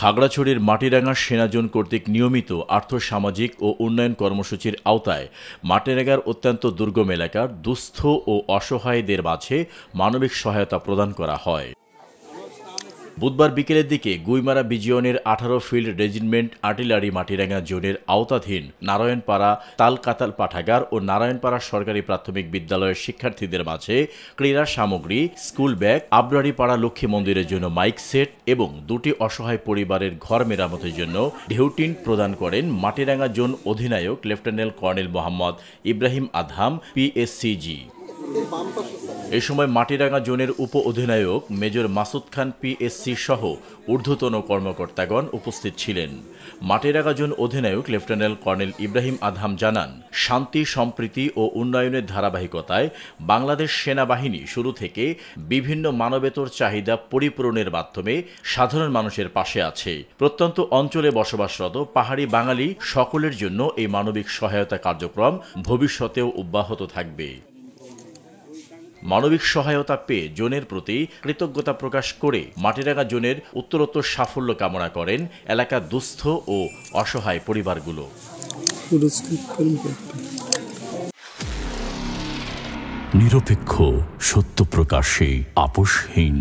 খাগড়াছড়ির মাটিরাঙ্গা সেনাজোন কর্তৃক নিয়মিত আর্থসামাজিক ও উন্নয়ন কর্মসূচির আওতায় মাটিরাঙ্গার অত্যন্ত দুর্গম এলাকার দুস্থ ও অসহায়দের মাঝে মানবিক সহায়তা প্রদান করা হয়। বুধবার বিকেলের দিকে গুইমারা বিজিয়নের 18 ফিল্ড রেজিমেন্ট আর্টিলারি মাটিরাঙ্গা জোনের আওতাধীন নারায়ণপাড়া তালকাতাল পাঠাগার ও নারায়ণপাড়া সরকারি প্রাথমিক বিদ্যালয়ের শিক্ষার্থীদের মাঝে ক্রীড়া সামগ্রী, স্কুল ব্যাগ, আবরারীপাড়া লক্ষ্মী মন্দিরের জন্য মাইক সেট এবং 2টি অসহায় পরিবারের ঘর মেরামতের জন্য ঢেউটিন প্রদান করেন মাটিরাঙ্গা জোন অধিনায়ক lieutenant colonel Mohammad Ibrahim Adham পিএসসিজি। এ সময় মাটিরাঙ্গা জোনের উপ অধিনায়ক মেজর মাসুদ খান পিএসসি সহ ঊর্ধ্বতন কর্মকর্তাগণ উপস্থিত ছিলেন। মাটিরাঙ্গা জোন অধিনায়ক লেফটেন্যান্ট কর্নেল ইব্রাহিম আদহাম জানান, শান্তি, সম্প্রীতি ও উন্নয়নের ধারাবাহিকতায় বাংলাদেশ সেনাবাহিনী শুরু থেকে বিভিন্ন মানবেতর চাহিদা পরিপূরণের মাধ্যমে সাধারণ মানুষের পাশে আছে। প্রত্যন্ত অঞ্চলে বসবাসরত পাহাড়ি বাঙালি সকলের জন্য এই মানবিক সহায়তা কার্যক্রম ভবিষ্যতেও অব্যাহত থাকবে। মানবিক সহায়তা পেয়ে জোনের প্রতি কৃতজ্ঞতা প্রকাশ করে মাটিরাঙ্গা জোনের উত্তরোত্তর সাফল্য কামনা করেন এলাকার দুস্থ ও অসহায় পরিবারগুলো। নিরপেক্ষ, সত্য প্রকাশে আপোষহীন।